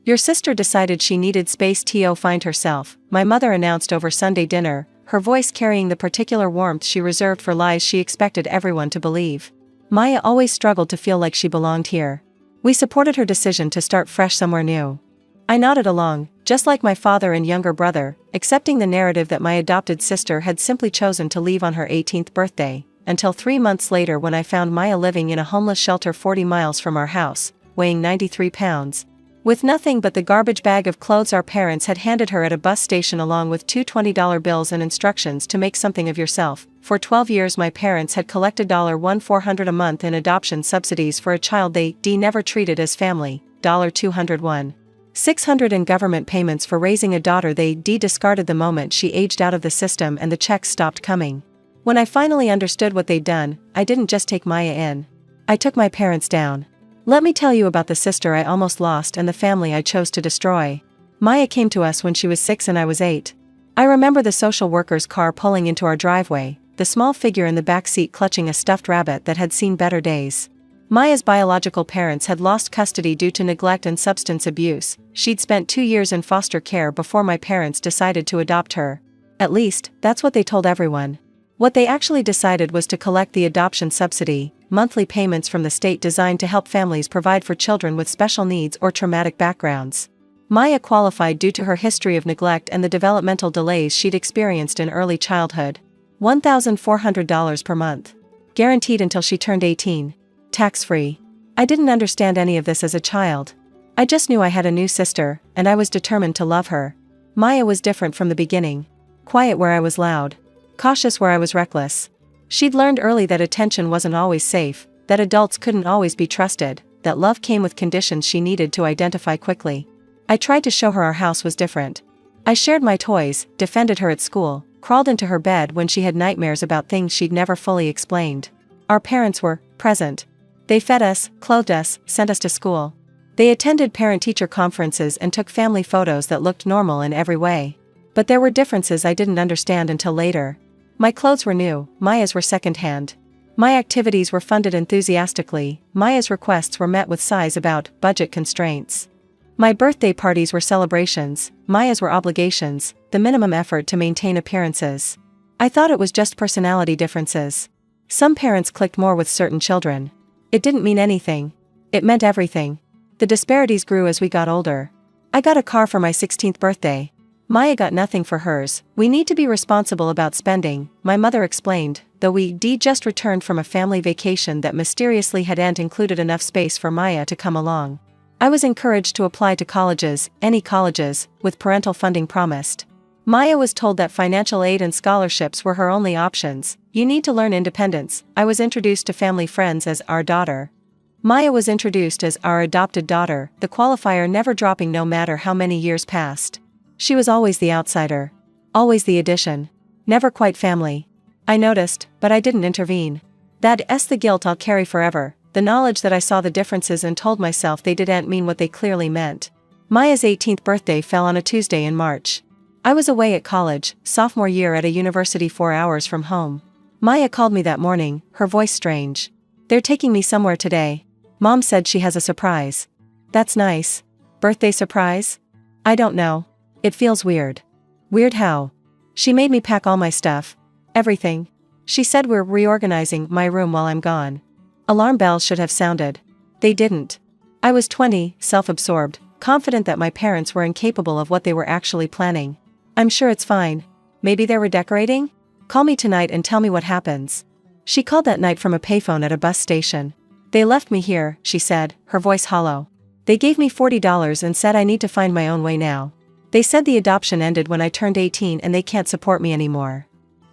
Your sister decided she needed space to find herself, my mother announced over Sunday dinner, her voice carrying the particular warmth she reserved for lies she expected everyone to believe. Maya always struggled to feel like she belonged here. We supported her decision to start fresh somewhere new. I nodded along, just like my father and younger brother, accepting the narrative that my adopted sister had simply chosen to leave on her 18th birthday, until 3 months later when I found Maya living in a homeless shelter 40 miles from our house, weighing 93 pounds. With nothing but the garbage bag of clothes our parents had handed her at a bus station along with two $20 bills and instructions to make something of yourself. For 12 years my parents had collected $1,400 a month in adoption subsidies for a child they never treated as family, $201. $600 in government payments for raising a daughter they discarded the moment she aged out of the system and the checks stopped coming. When I finally understood what they'd done, I didn't just take Maya in. I took my parents down. Let me tell you about the sister I almost lost and the family I chose to destroy. Maya came to us when she was 6 and I was 8. I remember the social worker's car pulling into our driveway, the small figure in the back seat clutching a stuffed rabbit that had seen better days. Maya's biological parents had lost custody due to neglect and substance abuse. She'd spent 2 years in foster care before my parents decided to adopt her. At least, that's what they told everyone. What they actually decided was to collect the adoption subsidy, monthly payments from the state designed to help families provide for children with special needs or traumatic backgrounds. Maya qualified due to her history of neglect and the developmental delays she'd experienced in early childhood. $1,400 per month. Guaranteed until she turned 18. Tax-free. I didn't understand any of this as a child. I just knew I had a new sister, and I was determined to love her. Maya was different from the beginning. Quiet where I was loud. Cautious where I was reckless. She'd learned early that attention wasn't always safe, that adults couldn't always be trusted, that love came with conditions she needed to identify quickly. I tried to show her our house was different. I shared my toys, defended her at school, crawled into her bed when she had nightmares about things she'd never fully explained. Our parents were present. They fed us, clothed us, sent us to school. They attended parent-teacher conferences and took family photos that looked normal in every way. But there were differences I didn't understand until later. My clothes were new, Maya's were second-hand. My activities were funded enthusiastically, Maya's requests were met with sighs about budget constraints. My birthday parties were celebrations, Maya's were obligations, the minimum effort to maintain appearances. I thought it was just personality differences. Some parents clicked more with certain children. It didn't mean anything. It meant everything. The disparities grew as we got older. I got a car for my 16th birthday. Maya got nothing for hers. We need to be responsible about spending, my mother explained, though we just returned from a family vacation that mysteriously hadn't included enough space for Maya to come along. I was encouraged to apply to colleges, any colleges, with parental funding promised. Maya was told that financial aid and scholarships were her only options. You need to learn independence. I was introduced to family friends as our daughter. Maya was introduced as our adopted daughter, the qualifier never dropping no matter how many years passed. She was always the outsider. Always the addition. Never quite family. I noticed, but I didn't intervene. That's the guilt I'll carry forever, the knowledge that I saw the differences and told myself they didn't mean what they clearly meant. Maya's 18th birthday fell on a Tuesday in March. I was away at college, sophomore year at a university 4 hours from home. Maya called me that morning, her voice strange. They're taking me somewhere today. Mom said she has a surprise. That's nice. Birthday surprise? I don't know. It feels weird. Weird how? She made me pack all my stuff. Everything. She said we're reorganizing my room while I'm gone. Alarm bells should have sounded. They didn't. I was 20, self-absorbed, confident that my parents were incapable of what they were actually planning. I'm sure it's fine. Maybe they're redecorating? Call me tonight and tell me what happens. She called that night from a payphone at a bus station. They left me here, she said, her voice hollow. They gave me $40 and said I need to find my own way now. They said the adoption ended when I turned 18 and they can't support me anymore.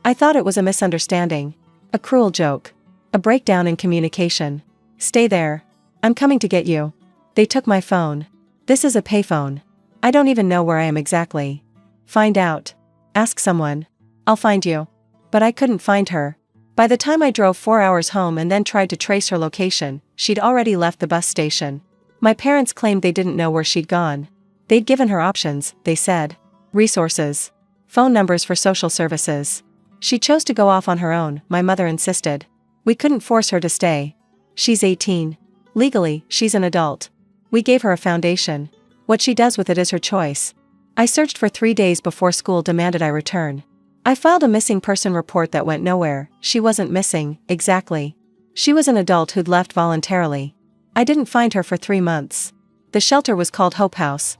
I thought it was a misunderstanding. A cruel joke. A breakdown in communication. Stay there. I'm coming to get you. They took my phone. This is a payphone. I don't even know where I am exactly. Find out. Ask someone. I'll find you. But I couldn't find her. By the time I drove 4 hours home and then tried to trace her location, she'd already left the bus station. My parents claimed they didn't know where she'd gone. They'd given her options, they said. Resources. Phone numbers for social services. She chose to go off on her own, my mother insisted. We couldn't force her to stay. She's 18. Legally, she's an adult. We gave her a foundation. What she does with it is her choice. I searched for 3 days before school demanded I return. I filed a missing person report that went nowhere. She wasn't missing, exactly. She was an adult who'd left voluntarily. I didn't find her for 3 months. The shelter was called Hope House,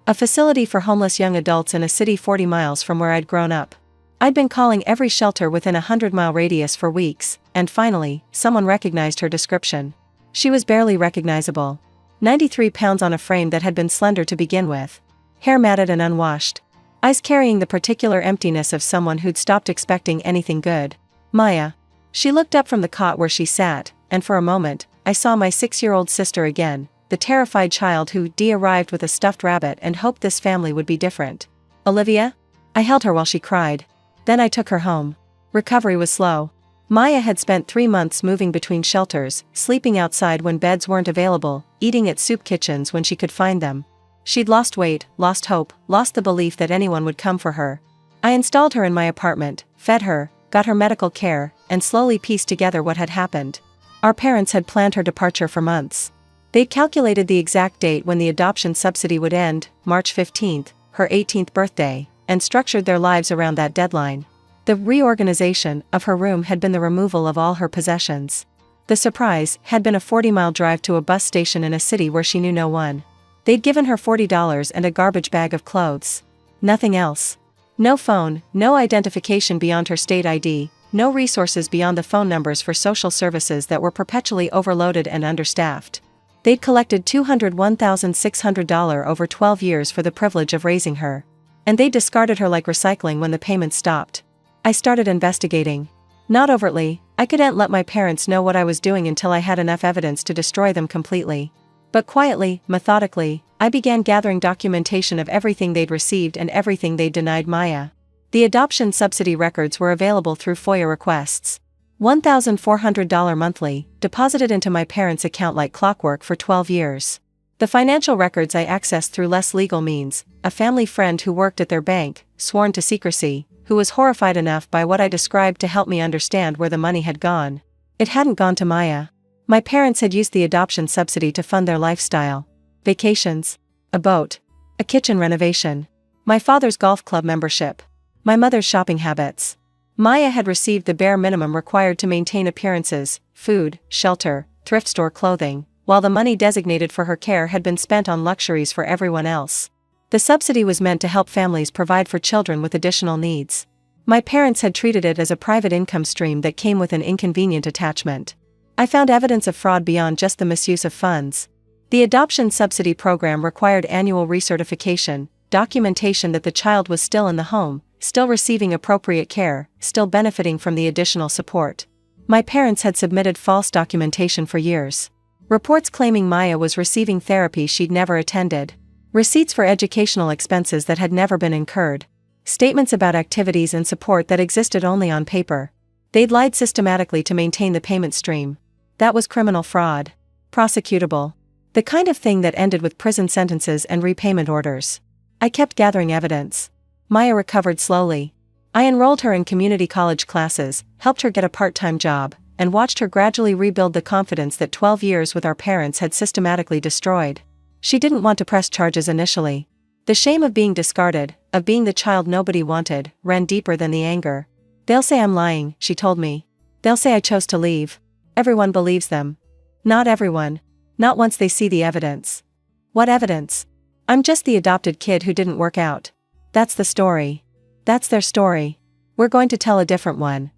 a facility for homeless young adults in a city 40 miles from where I'd grown up. I'd been calling every shelter within a 100-mile radius for weeks, and finally, someone recognized her description. She was barely recognizable. 93 pounds on a frame that had been slender to begin with. Hair matted and unwashed. Eyes carrying the particular emptiness of someone who'd stopped expecting anything good. Maya. She looked up from the cot where she sat, and for a moment, I saw my 6-year-old sister again, the terrified child who arrived with a stuffed rabbit and hoped this family would be different. Olivia? I held her while she cried. Then I took her home. Recovery was slow. Maya had spent 3 months moving between shelters, sleeping outside when beds weren't available, eating at soup kitchens when she could find them. She'd lost weight, lost hope, lost the belief that anyone would come for her. I installed her in my apartment, fed her, got her medical care, and slowly pieced together what had happened. Our parents had planned her departure for months. They'd calculated the exact date when the adoption subsidy would end, March 15th, her 18th birthday, and structured their lives around that deadline. The reorganization of her room had been the removal of all her possessions. The surprise had been a 40-mile drive to a bus station in a city where she knew no one. They'd given her $40 and a garbage bag of clothes. Nothing else. No phone, no identification beyond her state ID, no resources beyond the phone numbers for social services that were perpetually overloaded and understaffed. They'd collected $201,600 over 12 years for the privilege of raising her. And they discarded her like recycling when the payments stopped. I started investigating. Not overtly, I couldn't let my parents know what I was doing until I had enough evidence to destroy them completely. But quietly, methodically, I began gathering documentation of everything they'd received and everything they'd denied Maya. The adoption subsidy records were available through FOIA requests. $1,400 monthly, deposited into my parents' account like clockwork for 12 years. The financial records I accessed through less legal means, a family friend who worked at their bank, sworn to secrecy, who was horrified enough by what I described to help me understand where the money had gone. It hadn't gone to Maya. My parents had used the adoption subsidy to fund their lifestyle. Vacations. A boat. A kitchen renovation. My father's golf club membership. My mother's shopping habits. Maya had received the bare minimum required to maintain appearances, food, shelter, thrift store clothing, while the money designated for her care had been spent on luxuries for everyone else. The subsidy was meant to help families provide for children with additional needs. My parents had treated it as a private income stream that came with an inconvenient attachment. I found evidence of fraud beyond just the misuse of funds. The adoption subsidy program required annual recertification, documentation that the child was still in the home, still receiving appropriate care, still benefiting from the additional support. My parents had submitted false documentation for years. Reports claiming Maya was receiving therapy she'd never attended. Receipts for educational expenses that had never been incurred. Statements about activities and support that existed only on paper. They'd lied systematically to maintain the payment stream. That was criminal fraud. Prosecutable. The kind of thing that ended with prison sentences and repayment orders. I kept gathering evidence. Maya recovered slowly. I enrolled her in community college classes, helped her get a part-time job, and watched her gradually rebuild the confidence that 12 years with our parents had systematically destroyed. She didn't want to press charges initially. The shame of being discarded, of being the child nobody wanted, ran deeper than the anger. They'll say I'm lying, she told me. They'll say I chose to leave. Everyone believes them. Not everyone. Not once they see the evidence. What evidence? I'm just the adopted kid who didn't work out. That's the story. That's their story. We're going to tell a different one.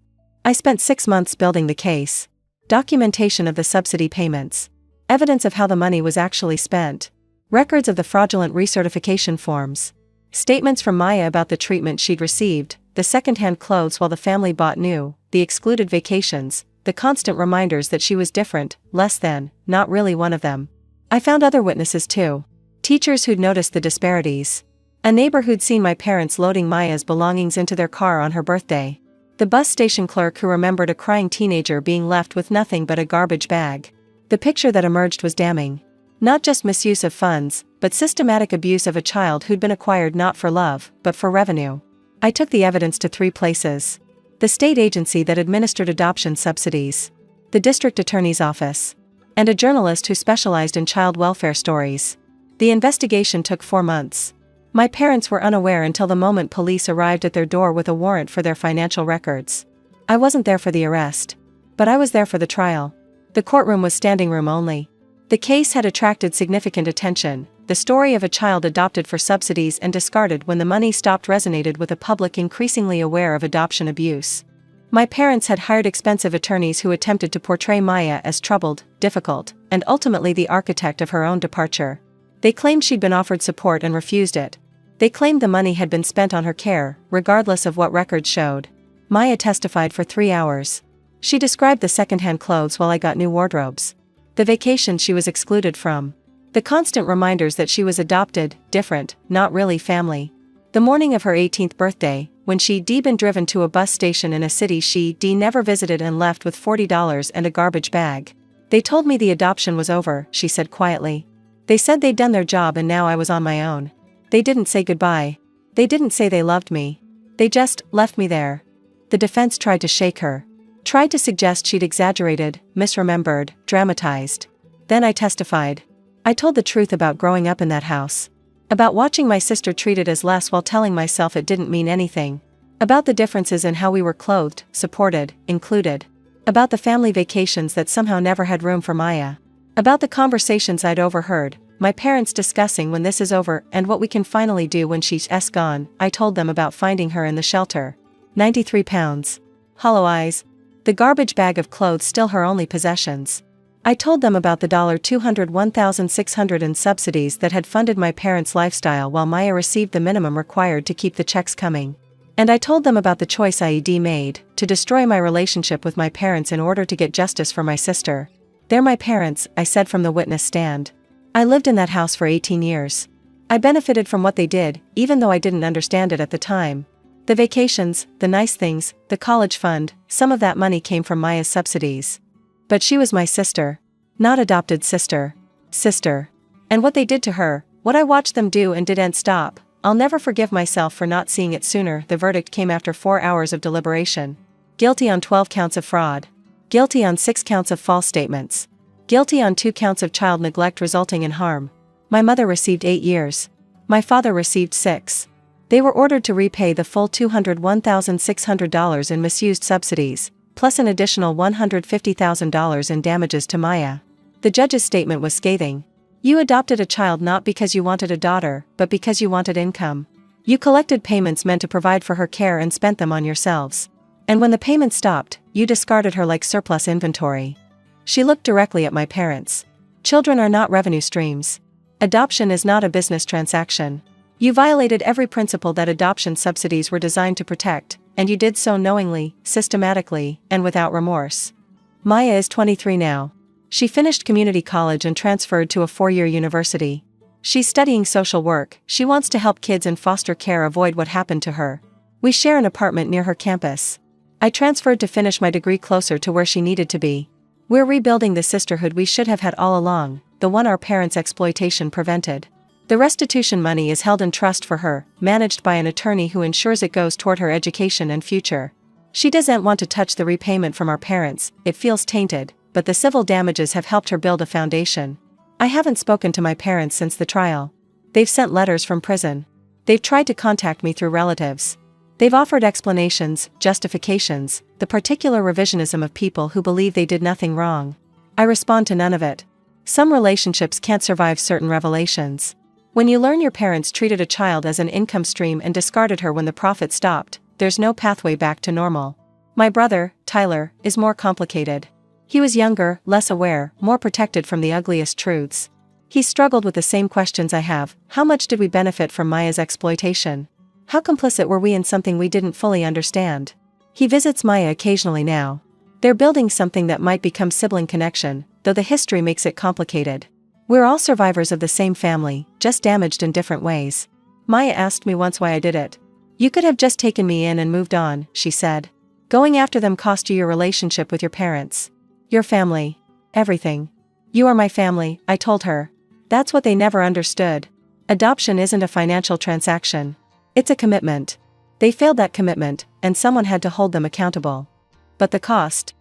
I spent 6 months building the case. Documentation of the subsidy payments. Evidence of how the money was actually spent. Records of the fraudulent recertification forms. Statements from Maya about the treatment she'd received, the second-hand clothes while the family bought new, the excluded vacations, the constant reminders that she was different, less than, not really one of them. I found other witnesses too. Teachers who'd noticed the disparities. A neighbor who'd seen my parents loading Maya's belongings into their car on her birthday. The bus station clerk who remembered a crying teenager being left with nothing but a garbage bag. The picture that emerged was damning. Not just misuse of funds, but systematic abuse of a child who'd been acquired not for love, but for revenue. I took the evidence to 3 places. The state agency that administered adoption subsidies. The district attorney's office. And a journalist who specialized in child welfare stories. The investigation took 4 months. My parents were unaware until the moment police arrived at their door with a warrant for their financial records. I wasn't there for the arrest. But I was there for the trial. The courtroom was standing room only. The case had attracted significant attention. The story of a child adopted for subsidies and discarded when the money stopped resonated with a public increasingly aware of adoption abuse. My parents had hired expensive attorneys who attempted to portray Maya as troubled, difficult, and ultimately the architect of her own departure. They claimed she'd been offered support and refused it. They claimed the money had been spent on her care, regardless of what records showed. Maya testified for 3 hours. She described the secondhand clothes while I got new wardrobes. The vacation she was excluded from. The constant reminders that she was adopted, different, not really family. The morning of her 18th birthday, when she'd been driven to a bus station in a city she'd never visited and left with $40 and a garbage bag. They told me the adoption was over, she said quietly. They said they'd done their job and now I was on my own. They didn't say goodbye. They didn't say they loved me. They just left me there. The defense tried to shake her. Tried to suggest she'd exaggerated, misremembered, dramatized. Then I testified. I told the truth about growing up in that house. About watching my sister treated as less while telling myself it didn't mean anything. About the differences in how we were clothed, supported, included. About the family vacations that somehow never had room for Maya. About the conversations I'd overheard, my parents discussing when this is over and what we can finally do when she's gone. I told them about finding her in the shelter. 93 pounds. Hollow eyes. The garbage bag of clothes still her only possessions. I told them about the $201,600 in subsidies that had funded my parents' lifestyle while Maya received the minimum required to keep the checks coming. And I told them about the choice IED made, to destroy my relationship with my parents in order to get justice for my sister. They're my parents, I said from the witness stand. I lived in that house for 18 years. I benefited from what they did, even though I didn't understand it at the time. The vacations, the nice things, the college fund, some of that money came from Maya's subsidies. But she was my sister. Not adopted sister. Sister. And what they did to her, what I watched them do and didn't stop, I'll never forgive myself for not seeing it sooner. The verdict came after 4 hours of deliberation. Guilty on 12 counts of fraud. Guilty on 6 counts of false statements. Guilty on 2 counts of child neglect resulting in harm. My mother received 8 years. My father received 6. They were ordered to repay the full $201,600 in misused subsidies, plus an additional $150,000 in damages to Maya. The judge's statement was scathing. You adopted a child not because you wanted a daughter, but because you wanted income. You collected payments meant to provide for her care and spent them on yourselves. And when the payments stopped, you discarded her like surplus inventory. She looked directly at my parents. Children are not revenue streams. Adoption is not a business transaction. You violated every principle that adoption subsidies were designed to protect, and you did so knowingly, systematically, and without remorse. Maya is 23 now. She finished community college and transferred to a 4-year university. She's studying social work. She wants to help kids in foster care avoid what happened to her. We share an apartment near her campus. I transferred to finish my degree closer to where she needed to be. We're rebuilding the sisterhood we should have had all along, the one our parents' exploitation prevented. The restitution money is held in trust for her, managed by an attorney who ensures it goes toward her education and future. She doesn't want to touch the repayment from our parents, it feels tainted, but the civil damages have helped her build a foundation. I haven't spoken to my parents since the trial. They've sent letters from prison. They've tried to contact me through relatives. They've offered explanations, justifications, the particular revisionism of people who believe they did nothing wrong. I respond to none of it. Some relationships can't survive certain revelations. When you learn your parents treated a child as an income stream and discarded her when the profit stopped, there's no pathway back to normal. My brother, Tyler, is more complicated. He was younger, less aware, more protected from the ugliest truths. He struggled with the same questions I have. How much did we benefit from Maya's exploitation? How complicit were we in something we didn't fully understand? He visits Maya occasionally now. They're building something that might become sibling connection, though the history makes it complicated. We're all survivors of the same family, just damaged in different ways. Maya asked me once why I did it. You could have just taken me in and moved on, she said. Going after them cost you your relationship with your parents. Your family. Everything. You are my family, I told her. That's what they never understood. Adoption isn't a financial transaction. It's a commitment. They failed that commitment, and someone had to hold them accountable. But the cost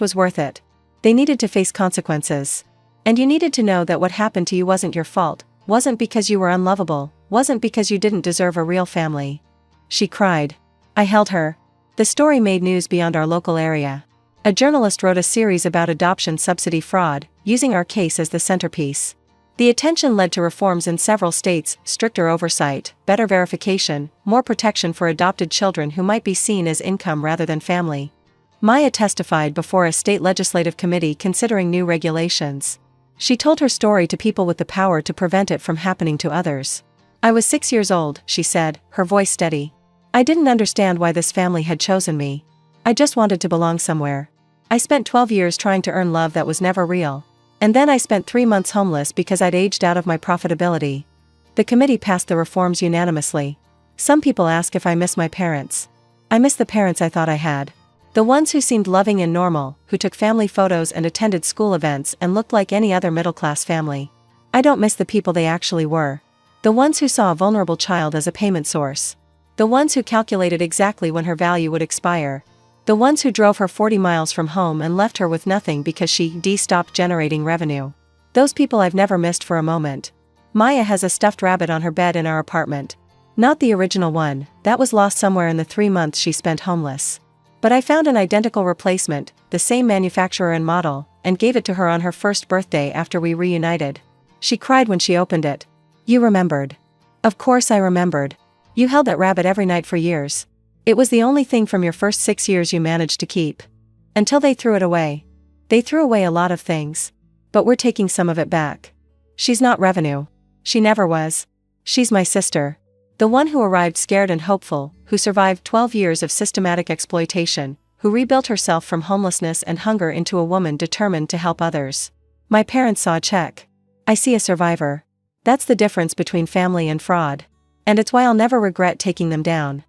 was worth it. They needed to face consequences. And you needed to know that what happened to you wasn't your fault, Wasn't because you were unlovable, wasn't because you didn't deserve a real family. She cried. I held her. The story made news beyond our local area. A journalist wrote a series about adoption subsidy fraud, using our case as the centerpiece. The attention led to reforms in several states: stricter oversight, better verification, more protection for adopted children who might be seen as income rather than family. Maya testified before a state legislative committee considering new regulations. She told her story to people with the power to prevent it from happening to others. I was 6 years old, she said, her voice steady. I didn't understand why this family had chosen me. I just wanted to belong somewhere. I spent 12 years trying to earn love that was never real. And then I spent 3 months homeless because I'd aged out of my profitability. The committee passed the reforms unanimously. Some people ask if I miss my parents. I miss the parents I thought I had. The ones who seemed loving and normal, who took family photos and attended school events and looked like any other middle-class family. I don't miss the people they actually were. The ones who saw a vulnerable child as a payment source. The ones who calculated exactly when her value would expire. The ones who drove her 40 miles from home and left her with nothing because she stopped generating revenue. Those people I've never missed for a moment. Maya has a stuffed rabbit on her bed in our apartment. Not the original one, that was lost somewhere in the 3 months she spent homeless. But I found an identical replacement, the same manufacturer and model, and gave it to her on her first birthday after we reunited. She cried when she opened it. You remembered. Of course I remembered. You held that rabbit every night for years. It was the only thing from your first 6 years you managed to keep. Until they threw it away. They threw away a lot of things. But we're taking some of it back. She's not revenue. She never was. She's my sister. The one who arrived scared and hopeful, who survived 12 years of systematic exploitation, who rebuilt herself from homelessness and hunger into a woman determined to help others. My parents saw a check. I see a survivor. That's the difference between family and fraud. And it's why I'll never regret taking them down.